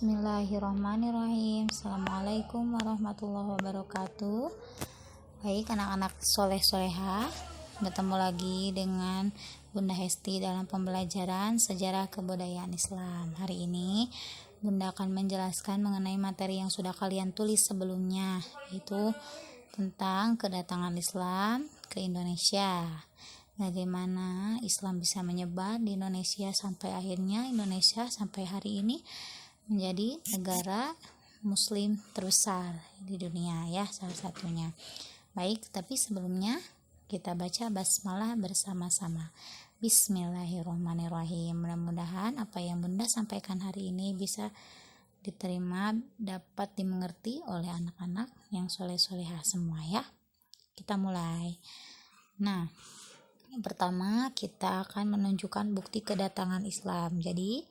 Bismillahirrahmanirrahim. Assalamualaikum warahmatullahi wabarakatuh. Baik anak-anak soleh-soleha, bertemu lagi dengan Bunda Hesti dalam pembelajaran sejarah kebudayaan Islam. Hari ini Bunda akan menjelaskan mengenai materi yang sudah kalian tulis sebelumnya, yaitu tentang kedatangan Islam ke Indonesia. Bagaimana Islam bisa menyebar di Indonesia sampai akhirnya Indonesia sampai hari ini menjadi negara muslim terbesar di dunia, ya, salah satunya. Baik, tapi sebelumnya kita baca basmalah bersama-sama. Bismillahirrahmanirrahim. Mudah-mudahan apa yang Bunda sampaikan hari ini bisa diterima, dapat dimengerti oleh anak-anak yang soleh-solehah semua, ya. Kita mulai. Nah, yang pertama kita akan menunjukkan bukti kedatangan Islam. Jadi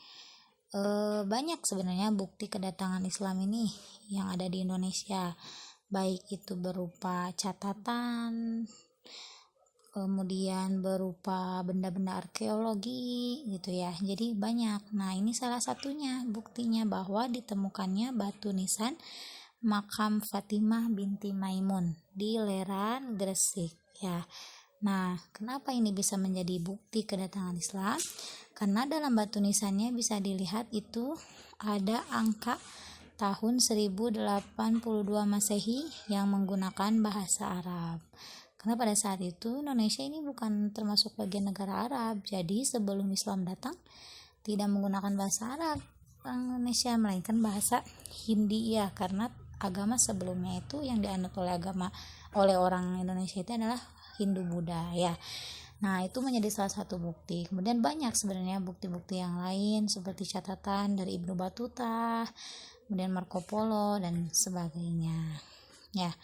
banyak sebenarnya bukti kedatangan Islam ini yang ada di Indonesia, baik itu berupa catatan, kemudian berupa benda-benda arkeologi gitu ya. Jadi banyak. Nah, ini salah satunya buktinya bahwa ditemukannya batu nisan makam Fatimah binti Maimun di Leran, Gresik, ya. Nah, kenapa ini bisa menjadi bukti kedatangan Islam? Karena dalam batu nisannya bisa dilihat itu ada angka tahun 1082 Masehi yang menggunakan bahasa Arab. Karena pada saat itu Indonesia ini bukan termasuk bagian negara Arab. Jadi sebelum Islam datang tidak menggunakan bahasa Arab Indonesia, melainkan bahasa Hindi, ya, karena agama sebelumnya itu yang dianut oleh orang Indonesia itu adalah Hindu Buddha, ya. Nah, itu menjadi salah satu bukti. Kemudian banyak sebenarnya bukti-bukti yang lain seperti catatan dari Ibnu Battuta, kemudian Marco Polo dan sebagainya. Ya,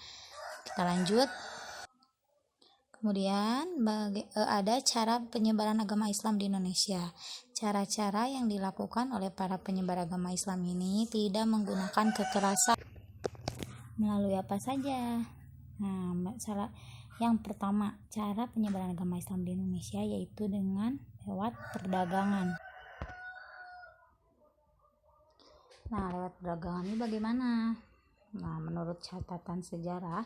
kita lanjut. Kemudian ada cara penyebaran agama Islam di Indonesia. Cara-cara yang dilakukan oleh para penyebar agama Islam ini tidak menggunakan kekerasan. Melalui apa saja? Nah, yang pertama, cara penyebaran agama Islam di Indonesia yaitu dengan lewat perdagangan. Nah, lewat perdagangan ini bagaimana? Nah, menurut catatan sejarah,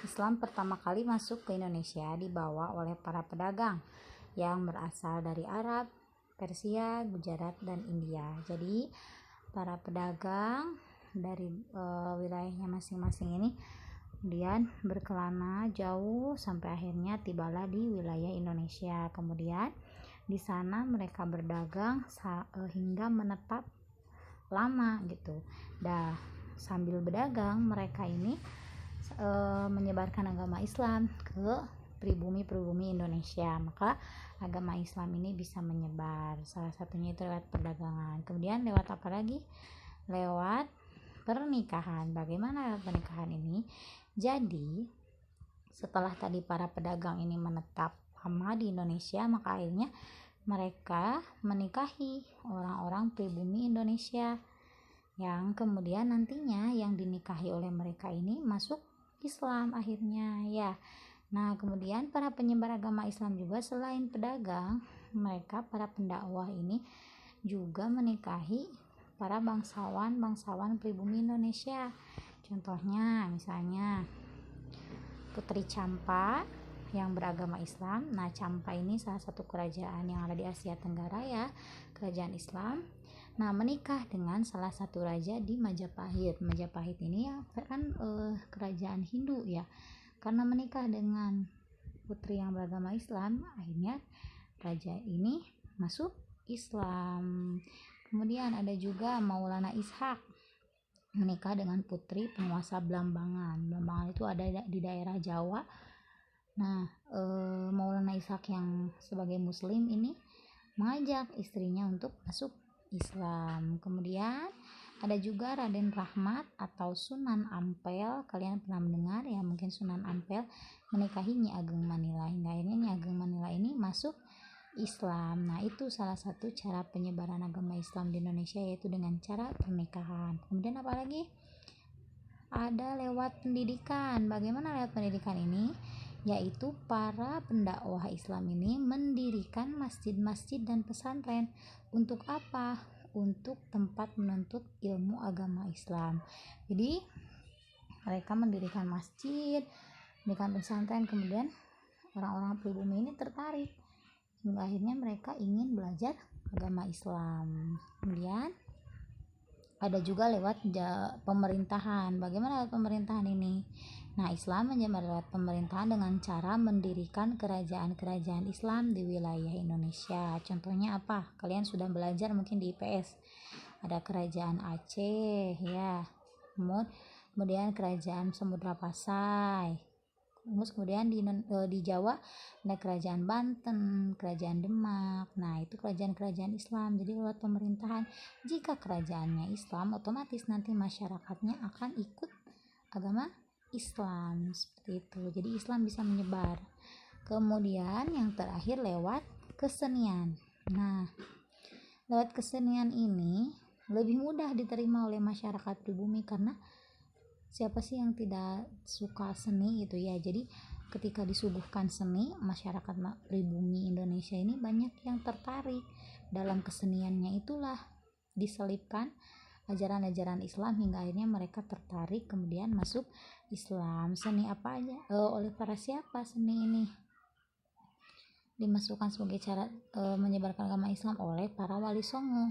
Islam pertama kali masuk ke Indonesia dibawa oleh para pedagang yang berasal dari Arab, Persia, Gujarat, dan India. Jadi, para pedagang dari wilayahnya masing-masing ini kemudian berkelana jauh sampai akhirnya tibalah di wilayah Indonesia. Kemudian di sana mereka berdagang hingga menetap lama gitu. Sambil berdagang mereka ini menyebarkan agama Islam ke pribumi-pribumi Indonesia. Maka agama Islam ini bisa menyebar. Salah satunya itu lewat perdagangan. Kemudian lewat apa lagi? Lewat pernikahan. Bagaimana pernikahan ini? Jadi setelah tadi para pedagang ini menetap lama di Indonesia, maka akhirnya mereka menikahi orang-orang pribumi Indonesia yang kemudian nantinya yang dinikahi oleh mereka ini masuk Islam akhirnya, ya. Nah, kemudian para penyebar agama Islam juga selain pedagang, mereka para pendakwah ini juga menikahi para bangsawan pribumi Indonesia. Contohnya misalnya Putri Champa yang beragama Islam. Nah, Champa ini salah satu kerajaan yang ada di Asia Tenggara, ya, kerajaan Islam. Nah, menikah dengan salah satu raja di Majapahit. Majapahit ini ya kan kerajaan Hindu, ya. Karena menikah dengan putri yang beragama Islam, akhirnya raja ini masuk Islam. Kemudian ada juga Maulana Ishak menikah dengan putri penguasa Blambangan. Blambangan itu ada di daerah Jawa. Nah, Maulana Ishak yang sebagai muslim ini mengajak istrinya untuk masuk Islam. Kemudian ada juga Raden Rahmat atau Sunan Ampel. Kalian pernah mendengar, ya, mungkin Sunan Ampel menikahi Nyi Ageng Manila. Hingga akhirnya Nyi Ageng Manila ini masuk Islam. Nah, itu salah satu cara penyebaran agama Islam di Indonesia, yaitu dengan cara pernikahan. Kemudian apa lagi? Ada lewat pendidikan. Bagaimana lewat pendidikan ini? Yaitu para pendakwah Islam ini mendirikan masjid-masjid dan pesantren. Untuk apa? untuk tempat menuntut ilmu agama Islam. Jadi mereka mendirikan masjid, mendirikan pesantren, kemudian orang-orang pribumi ini tertarik hingga akhirnya mereka ingin belajar agama Islam. Kemudian ada juga lewat pemerintahan. Bagaimana lewat pemerintahan ini? Nah, Islam menyebar lewat pemerintahan dengan cara mendirikan kerajaan-kerajaan Islam di wilayah Indonesia. Contohnya apa? Kalian sudah belajar mungkin di IPS. Ada kerajaan Aceh, ya. Kemudian kerajaan Samudra Pasai. Kemudian di Jawa ada kerajaan Banten, kerajaan Demak. Nah, itu kerajaan-kerajaan Islam. Jadi lewat pemerintahan, jika kerajaannya Islam, otomatis nanti masyarakatnya akan ikut agama Islam, seperti itu. Jadi Islam bisa menyebar. Kemudian yang terakhir lewat kesenian. Nah, lewat kesenian ini lebih mudah diterima oleh masyarakat pribumi, karena siapa sih yang tidak suka seni gitu ya. Jadi ketika disuguhkan seni, masyarakat pribumi Indonesia ini banyak yang tertarik. Dalam keseniannya itulah diselipkan ajaran-ajaran Islam hingga akhirnya mereka tertarik kemudian masuk Islam. Seni apa aja oleh para siapa seni ini dimasukkan sebagai cara menyebarkan agama Islam? Oleh para wali songo.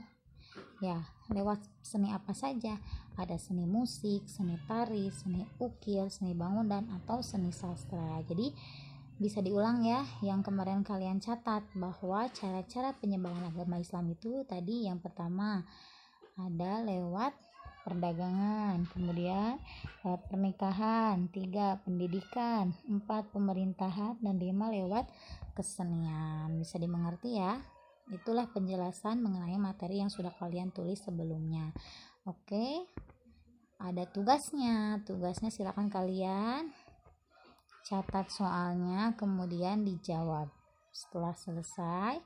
Ya, lewat seni apa saja? Ada seni musik, seni tari, seni ukir, seni bangunan, atau seni sastra. Jadi bisa diulang ya yang kemarin kalian catat, bahwa cara-cara penyebaran agama Islam itu tadi, yang pertama ada lewat perdagangan, kemudian lewat pernikahan, 3 pendidikan, 4 pemerintahan, dan 5 lewat kesenian. Bisa dimengerti ya? Itulah penjelasan mengenai materi yang sudah kalian tulis sebelumnya. Oke, ada tugasnya. Tugasnya silakan kalian catat soalnya, kemudian dijawab. Setelah selesai,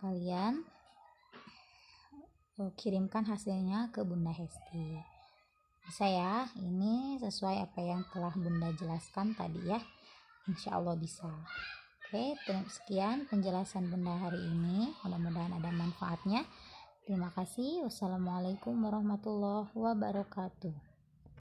kalian kirimkan hasilnya ke Bunda Hesti. Bisa ya? Ini sesuai apa yang telah Bunda jelaskan tadi ya. Insya Allah bisa. Oke, sekian penjelasan Bunda hari ini. Mudah-mudahan ada manfaatnya. Terima kasih. Wassalamualaikum warahmatullahi wabarakatuh.